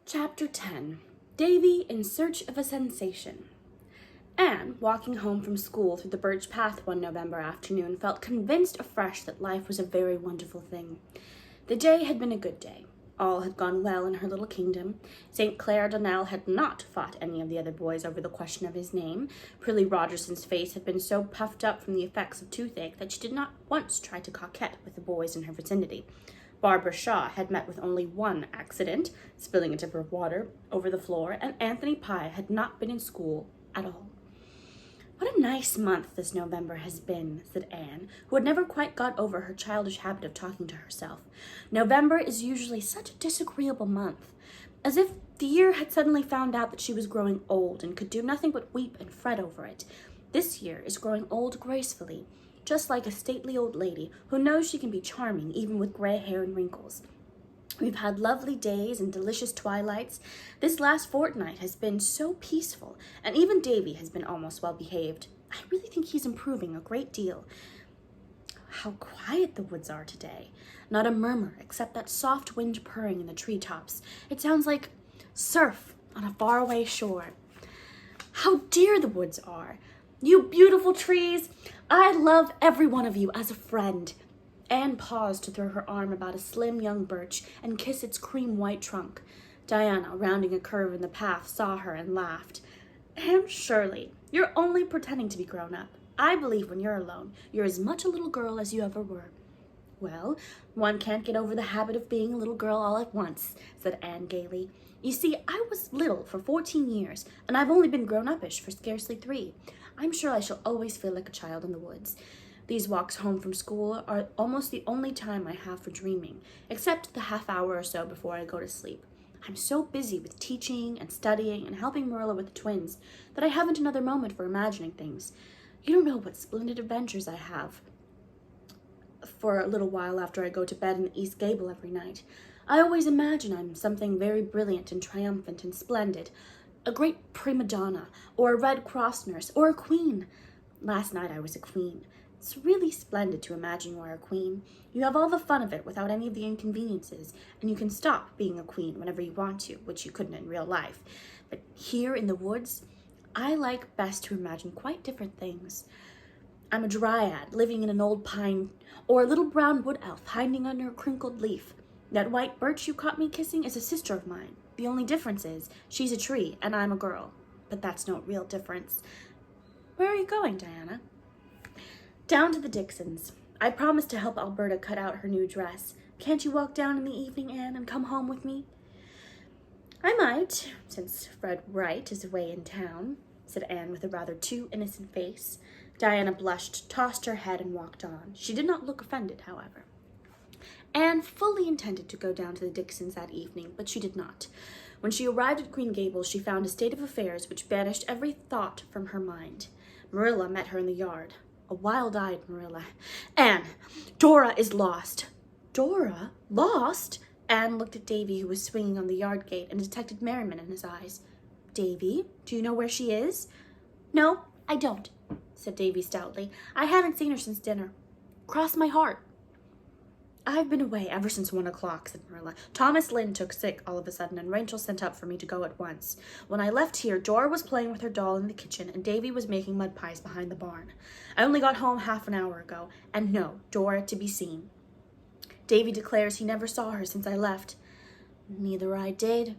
Chapter 10. Davy in Search of a Sensation. Anne, walking home from school through the birch path one November afternoon, felt convinced afresh that life was a very wonderful thing. The day had been a good day. All had gone well in her little kingdom. St. Clair Donnell had not fought any of the other boys over the question of his name. Prilly Rogerson's face had been so puffed up from the effects of toothache that she did not once try to coquette with the boys in her vicinity. Barbara Shaw had met with only one accident, spilling a dipper of water over the floor, and Anthony Pye had not been in school at all. "What a nice month this November has been," said Anne, who had never quite got over her childish habit of talking to herself. November is usually such a disagreeable month, as if the year had suddenly found out that she was growing old and could do nothing but weep and fret over it. This year is growing old gracefully, just like a stately old lady who knows she can be charming even with gray hair and wrinkles. We've had lovely days and delicious twilights. This last fortnight has been so peaceful, and even Davy has been almost well behaved. I really think he's improving a great deal. How quiet the woods are today. Not a murmur except that soft wind purring in the treetops. It sounds like surf on a faraway shore. How dear the woods are. You beautiful trees. I love every one of you as a friend. Anne paused to throw her arm about a slim young birch and kiss its cream-white trunk. Diana, rounding a curve in the path, saw her and laughed. "Anne Shirley, you're only pretending to be grown up. I believe when you're alone, you're as much a little girl as you ever were." "Well, one can't get over the habit of being a little girl all at once," said Anne gaily. "You see, I was little for 14 years, and I've only been grown-uppish for scarcely 3. I'm sure I shall always feel like a child in the woods. These walks home from school are almost the only time I have for dreaming, except the half hour or so before I go to sleep. I'm so busy with teaching and studying and helping Marilla with the twins that I haven't another moment for imagining things. You don't know what splendid adventures I have for a little while after I go to bed in the east gable every night. I always imagine I'm something very brilliant and triumphant and splendid, a great prima donna, or a Red Cross nurse, or a queen. Last night I was a queen. It's really splendid to imagine you are a queen. You have all the fun of it without any of the inconveniences, and you can stop being a queen whenever you want to, which you couldn't in real life. But here in the woods, I like best to imagine quite different things. I'm a dryad living in an old pine, or a little brown wood elf hiding under a crinkled leaf. That white birch you caught me kissing is a sister of mine. The only difference is she's a tree and I'm a girl. But that's no real difference. Where are you going, Diana?" "Down to the Dixons. I promised to help Alberta cut out her new dress. Can't you walk down in the evening, Anne, and come home with me?" "I might, since Fred Wright is away in town," said Anne with a rather too innocent face. Diana blushed, tossed her head, and walked on. She did not look offended, however. Anne fully intended to go down to the Dixons that evening, but she did not. When she arrived at Green Gables, she found a state of affairs which banished every thought from her mind. Marilla met her in the yard. A wild-eyed Marilla. "Anne, Dora is lost." "Dora? Lost?" Anne looked at Davy, who was swinging on the yard gate, and detected merriment in his eyes. "Davy, do you know where she is?" "No, I don't," said Davy stoutly. "I haven't seen her since dinner. Cross my heart." "I've been away ever since 1 o'clock, said Marilla. "Thomas Lynde took sick all of a sudden, and Rachel sent up for me to go at once. When I left here, Dora was playing with her doll in the kitchen, and Davy was making mud pies behind the barn. I only got home half an hour ago, and no Dora to be seen. Davy declares he never saw her since I left." "Neither I did,"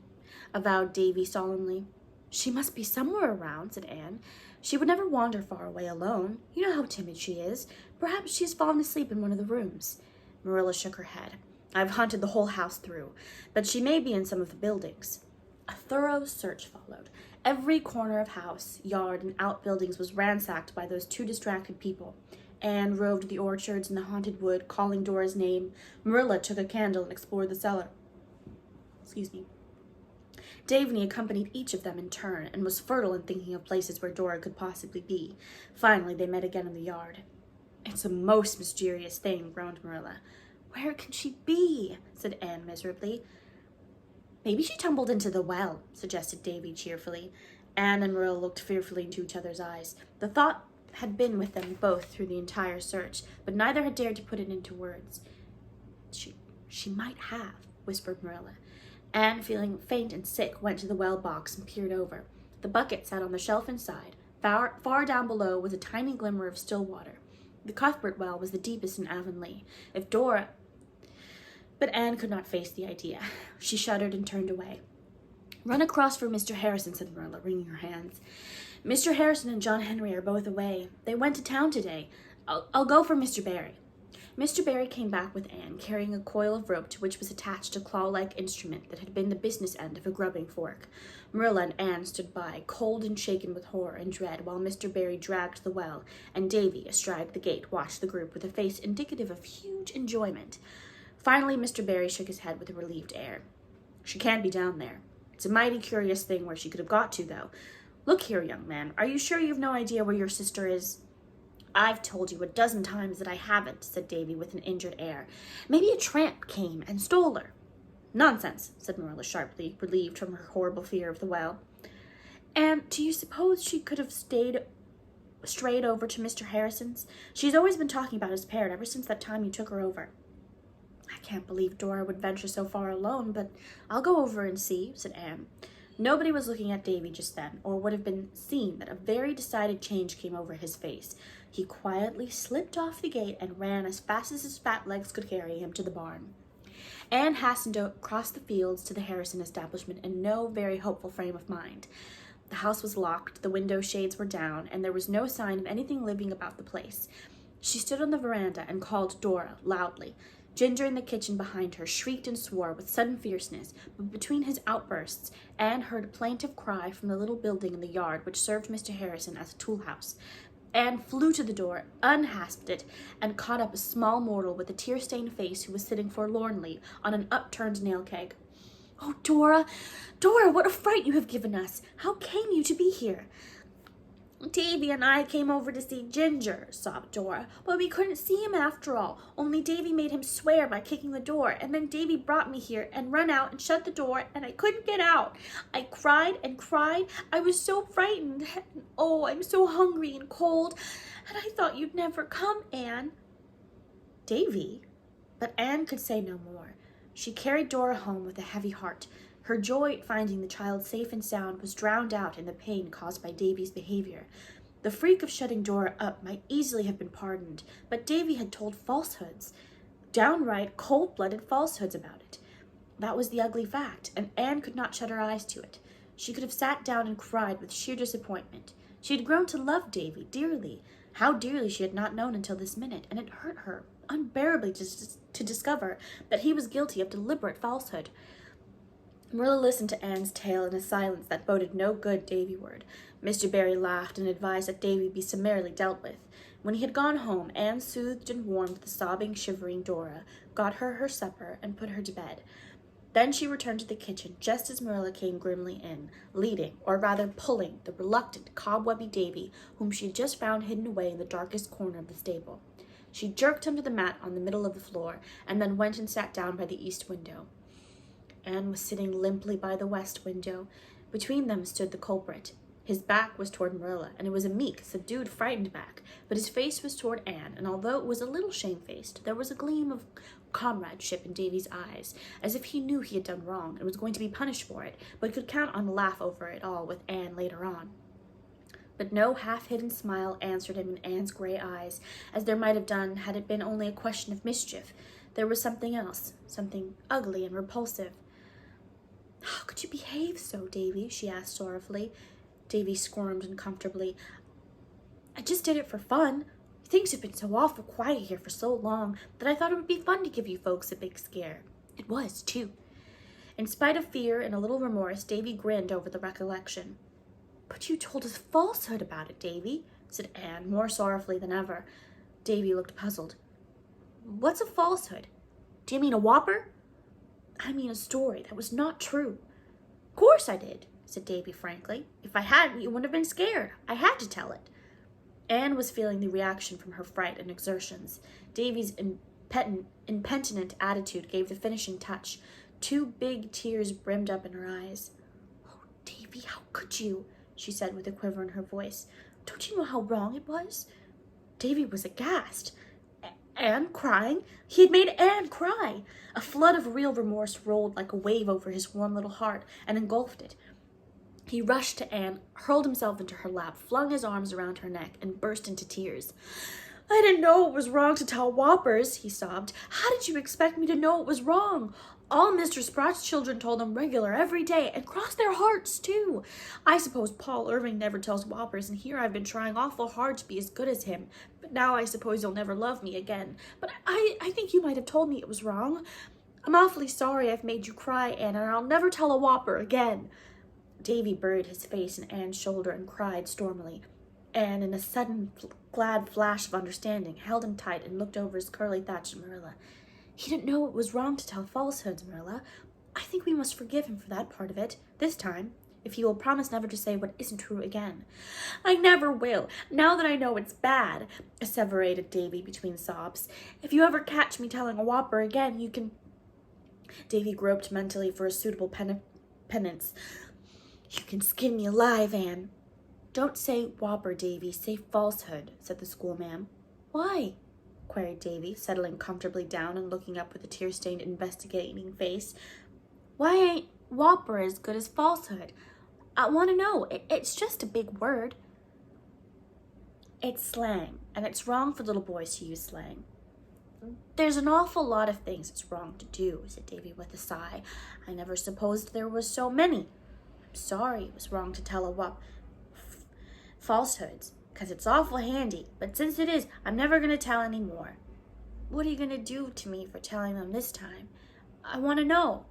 avowed Davy solemnly. "She must be somewhere around," said Anne. "She would never wander far away alone. You know how timid she is. Perhaps she has fallen asleep in one of the rooms." Marilla shook her head. "I've hunted the whole house through, but she may be in some of the buildings." A thorough search followed. Every corner of house, yard, and outbuildings was ransacked by those two distracted people. Anne roved the orchards and the haunted wood, calling Dora's name. Marilla took a candle and explored the cellar. Davy accompanied each of them in turn, and was fertile in thinking of places where Dora could possibly be. Finally, they met again in the yard. "It's a most mysterious thing," groaned Marilla. "Where can she be?" said Anne miserably. "Maybe she tumbled into the well," suggested Davy cheerfully. Anne and Marilla looked fearfully into each other's eyes. The thought had been with them both through the entire search, but neither had dared to put it into words. She might have," whispered Marilla. Anne, feeling faint and sick, went to the well box and peered over. The bucket sat on the shelf inside. Far down below was a tiny glimmer of still water. The Cuthbert well was the deepest in Avonlea. If Dora... But Anne could not face the idea. She shuddered and turned away. "Run across for Mr. Harrison," said Marilla, wringing her hands. "Mr. Harrison and John Henry are both away. They went to town today. I'll go for Mr. Barry." Mr. Barry came back with Anne, carrying a coil of rope to which was attached a claw-like instrument that had been the business end of a grubbing fork. Marilla and Anne stood by, cold and shaken with horror and dread, while Mr. Barry dragged the well, and Davy, astride the gate, watched the group with a face indicative of huge enjoyment. Finally, Mr. Barry shook his head with a relieved air. "She can't be down there. It's a mighty curious thing where she could have got to, though. Look here, young man, are you sure you've no idea where your sister is?" "I've told you a dozen times that I haven't," said Davy with an injured air. "Maybe a tramp came and stole her." "Nonsense," said Marilla sharply, relieved from her horrible fear of the well. "And do you suppose she could have strayed over to Mr. Harrison's? She's always been talking about his parrot ever since that time you took her over." "I can't believe Dora would venture so far alone, but I'll go over and see," said Anne. Nobody was looking at Davy just then, or would have been seen that a very decided change came over his face. He quietly slipped off the gate and ran as fast as his fat legs could carry him to the barn. Anne hastened across the fields to the Harrison establishment in no very hopeful frame of mind. The house was locked, the window shades were down, and there was no sign of anything living about the place. She stood on the veranda and called Dora loudly. Ginger, in the kitchen behind her, shrieked and swore with sudden fierceness, but between his outbursts, Anne heard a plaintive cry from the little building in the yard which served Mr. Harrison as a tool house. Anne flew to the door, unhasped it, and caught up a small mortal with a tear-stained face who was sitting forlornly on an upturned nail keg. "Oh, Dora, Dora, what a fright you have given us! How came you to be here?" "Davy and I came over to see Ginger," sobbed Dora, "but we couldn't see him after all, only Davy made him swear by kicking the door, and then Davy brought me here and run out and shut the door, and I couldn't get out. I cried and cried. I was so frightened. And, oh, I'm so hungry and cold, and I thought you'd never come, Anne." "Davy?" But Anne could say no more. She carried Dora home with a heavy heart. Her joy at finding the child safe and sound was drowned out in the pain caused by Davy's behavior. The freak of shutting Dora up might easily have been pardoned, but Davy had told falsehoods, downright cold-blooded falsehoods about it. That was the ugly fact, and Anne could not shut her eyes to it. She could have sat down and cried with sheer disappointment. She had grown to love Davy dearly, how dearly she had not known until this minute, and it hurt her unbearably to discover that he was guilty of deliberate falsehood. Marilla listened to Anne's tale in a silence that boded no good Davy-ward. Mr. Barry laughed and advised that Davy be summarily dealt with. When he had gone home, Anne soothed and warmed the sobbing, shivering Dora, got her supper, and put her to bed. Then she returned to the kitchen just as Marilla came grimly in, leading, or rather pulling, the reluctant, cobwebby Davy, whom she had just found hidden away in the darkest corner of the stable. She jerked him to the mat on the middle of the floor, and then went and sat down by the east window. Anne was sitting limply by the west window. Between them stood the culprit. His back was toward Marilla, and it was a meek, subdued, frightened back, but his face was toward Anne, and although it was a little shamefaced, there was a gleam of comradeship in Davy's eyes, as if he knew he had done wrong and was going to be punished for it, but could count on a laugh over it all with Anne later on. But no half-hidden smile answered him in Anne's gray eyes, as there might have done had it been only a question of mischief. There was something else, something ugly and repulsive. "How could you behave so, Davy?" she asked sorrowfully. Davy squirmed uncomfortably. "I just did it for fun. Things have been so awful quiet here for so long that I thought it would be fun to give you folks a big scare. It was, too." In spite of fear and a little remorse, Davy grinned over the recollection. "But you told us falsehood about it, Davy," said Anne, more sorrowfully than ever. Davy looked puzzled. "What's a falsehood? Do you mean a whopper?" "I mean a story that was not true." "Course I did," said Davy frankly. "If I hadn't, you wouldn't have been scared. I had to tell it." Anne was feeling the reaction from her fright and exertions. Davy's impenitent attitude gave the finishing touch. 2 big tears brimmed up in her eyes. "Oh, Davy, how could you?" she said with a quiver in her voice. "Don't you know how wrong it was?" Davy was aghast. Anne crying? He had made Anne cry. A flood of real remorse rolled like a wave over his warm little heart and engulfed it. He rushed to Anne, hurled himself into her lap, flung his arms around her neck, and burst into tears. "I didn't know it was wrong to tell whoppers," he sobbed. "How did you expect me to know it was wrong? All Mr. Sprott's children told them regular every day, and crossed their hearts, too. I suppose Paul Irving never tells whoppers, and here I've been trying awful hard to be as good as him. But now I suppose you'll never love me again. But I think you might have told me it was wrong. I'm awfully sorry I've made you cry, Anne, and I'll never tell a whopper again." Davy buried his face in Anne's shoulder and cried stormily. Anne, in a sudden, glad flash of understanding, held him tight and looked over his curly thatch at Marilla. "He didn't know it was wrong to tell falsehoods, Marilla. I think we must forgive him for that part of it, this time, if he will promise never to say what isn't true again." "I never will, now that I know it's bad," asseverated Davy between sobs. "If you ever catch me telling a whopper again, you can—" Davy groped mentally for a suitable penance. "You can skin me alive, Anne." "Don't say whopper, Davy. Say falsehood," said the schoolma'am. "Why?" queried Davy, settling comfortably down and looking up with a tear-stained, investigating face. "Why ain't whopper as good as falsehood? I want to know. It's just a big word." "It's slang, and it's wrong for little boys to use slang." "There's an awful lot of things it's wrong to do," said Davy with a sigh. "I never supposed there was so many. I'm sorry it was wrong to tell falsehoods, 'cause it's awful handy, but since it is, I'm never going to tell any more." "What are you going to do to me for telling them this time? I want to know."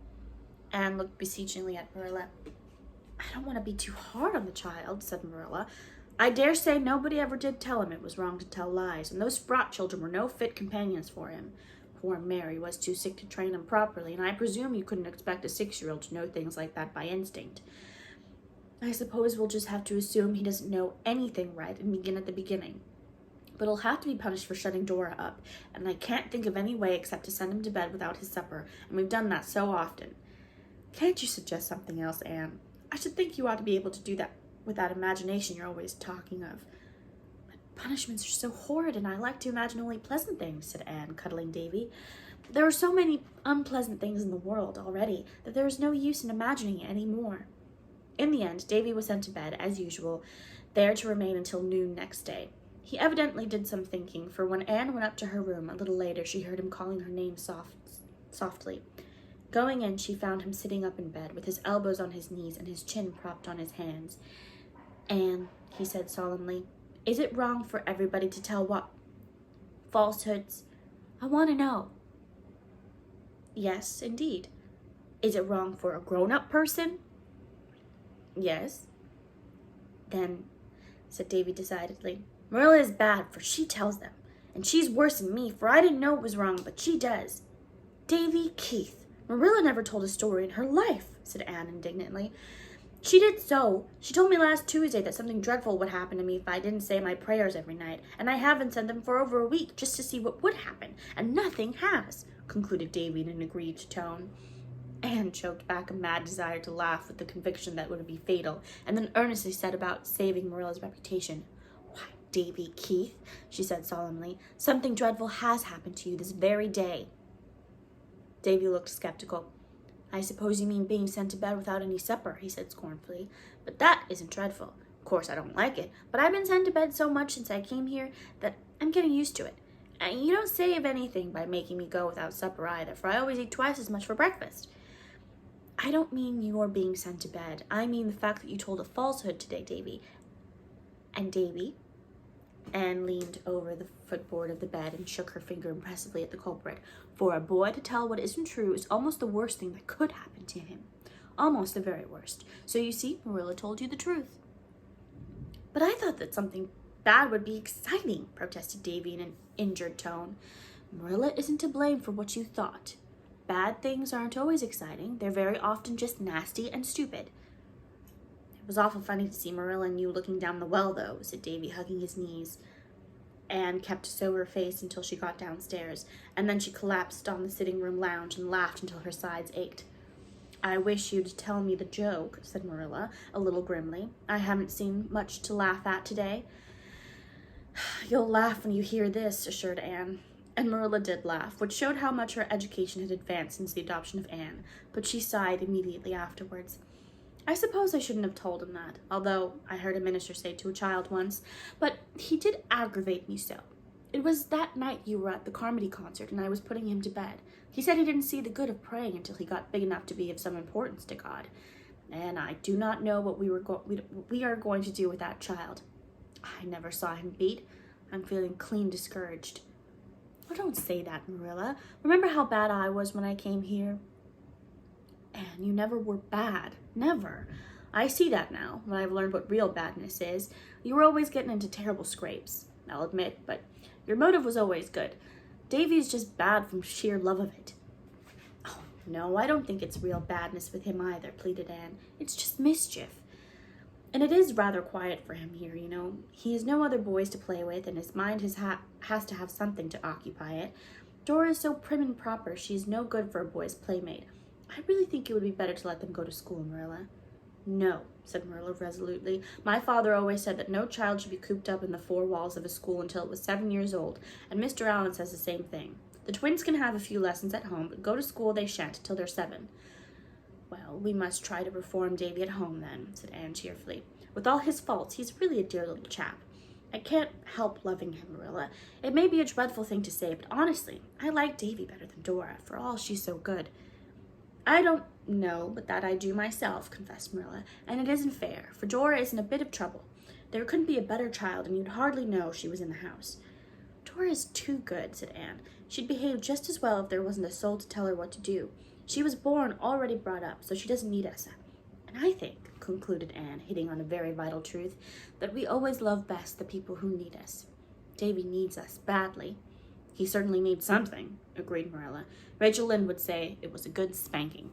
Anne looked beseechingly at Marilla. "I don't want to be too hard on the child," said Marilla. "I dare say nobody ever did tell him it was wrong to tell lies, and those Sprott children were no fit companions for him. Poor Mary was too sick to train him properly, and I presume you couldn't expect a 6-year-old to know things like that by instinct. I suppose we'll just have to assume he doesn't know anything right and begin at the beginning. But he'll have to be punished for shutting Dora up, and I can't think of any way except to send him to bed without his supper, and we've done that so often." "Can't you suggest something else, Anne? I should think you ought to be able to do that with that imagination you're always talking of." "But punishments are so horrid, and I like to imagine only pleasant things," said Anne, cuddling Davy. "There are so many unpleasant things in the world already that there is no use in imagining any more." In the end, Davy was sent to bed, as usual, there to remain until noon next day. He evidently did some thinking, for when Anne went up to her room a little later, she heard him calling her name softly. Going in, she found him sitting up in bed, with his elbows on his knees and his chin propped on his hands. "Anne," he said solemnly, "is it wrong for everybody to tell falsehoods? I want to know." "Yes, indeed." "Is it wrong for a grown-up person?" "Yes." "Then," said Davy decidedly, "Marilla is bad, for she tells them. And she's worse than me, for I didn't know it was wrong, but she does." "Davy Keith, Marilla never told a story in her life," said Anne indignantly. "She did so. She told me last Tuesday that something dreadful would happen to me if I didn't say my prayers every night, and I haven't said them for over a week just to see what would happen, and nothing has," concluded Davy in an aggrieved tone. Anne choked back a mad desire to laugh with the conviction that it would be fatal, and then earnestly set about saving Marilla's reputation. "Why, Davy Keith," she said solemnly, "something dreadful has happened to you this very day." Davy looked skeptical. "I suppose you mean being sent to bed without any supper," he said scornfully. "But that isn't dreadful. Of course I don't like it, but I've been sent to bed so much since I came here that I'm getting used to it. And you don't save anything by making me go without supper either, for I always eat twice as much for breakfast." "I don't mean you're being sent to bed. I mean the fact that you told a falsehood today, Davy." "And Davy?" Anne leaned over the footboard of the bed and shook her finger impressively at the culprit. "For a boy to tell what isn't true is almost the worst thing that could happen to him. Almost the very worst. So you see, Marilla told you the truth." "But I thought that something bad would be exciting," protested Davy in an injured tone. "Marilla isn't to blame for what you thought. Bad things aren't always exciting. They're very often just nasty and stupid." "It was awful funny to see Marilla and you looking down the well, though," said Davy, hugging his knees. Anne kept a sober face until she got downstairs, and then she collapsed on the sitting-room lounge and laughed until her sides ached. "I wish you'd tell me the joke," said Marilla, a little grimly. "I haven't seen much to laugh at today." "You'll laugh when you hear this," assured Anne. And Marilla did laugh, which showed how much her education had advanced since the adoption of Anne, but she sighed immediately afterwards. I suppose I shouldn't have told him that, although I heard a minister say to a child once, but he did aggravate me so. It was that night you were at the Carmody concert and I was putting him to bed. He said he didn't see the good of praying until he got big enough to be of some importance to God. And I do not know what we are going to do with that child. I never saw him beat. I'm feeling clean discouraged. Oh, don't say that, Marilla. Remember how bad I was when I came here? And you never were bad. Never. I see that now, when I've learned what real badness is. You were always getting into terrible scrapes, I'll admit, but your motive was always good. Davy's just bad from sheer love of it. Oh, no, I don't think it's real badness with him either, pleaded Anne. It's just mischief. And it is rather quiet for him here, you know. He has no other boys to play with, and his mind has to have something to occupy it. Dora is so prim and proper, she's no good for a boy's playmate. I really think it would be better to let them go to school, Marilla. No, said Marilla resolutely. My father always said that no child should be cooped up in the four walls of a school until it was 7 years old, and Mr. Allen says the same thing. The twins can have a few lessons at home, but go to school they shan't till they're 7. Well, we must try to reform Davy at home then, said Anne cheerfully. With all his faults, he's really a dear little chap. I can't help loving him, Marilla. It may be a dreadful thing to say, but honestly, I like Davy better than Dora, for all she's so good. I don't know, but that I do myself, confessed Marilla, and it isn't fair, for Dora is in a bit of trouble. There couldn't be a better child, and you'd hardly know she was in the house. Dora is too good, said Anne. She'd behave just as well if there wasn't a soul to tell her what to do. She was born already brought up, so she doesn't need us. And I think, concluded Anne, hitting on a very vital truth, that we always love best the people who need us. Davy needs us badly. He certainly needs something, agreed Marilla. Rachel Lynde would say it was a good spanking.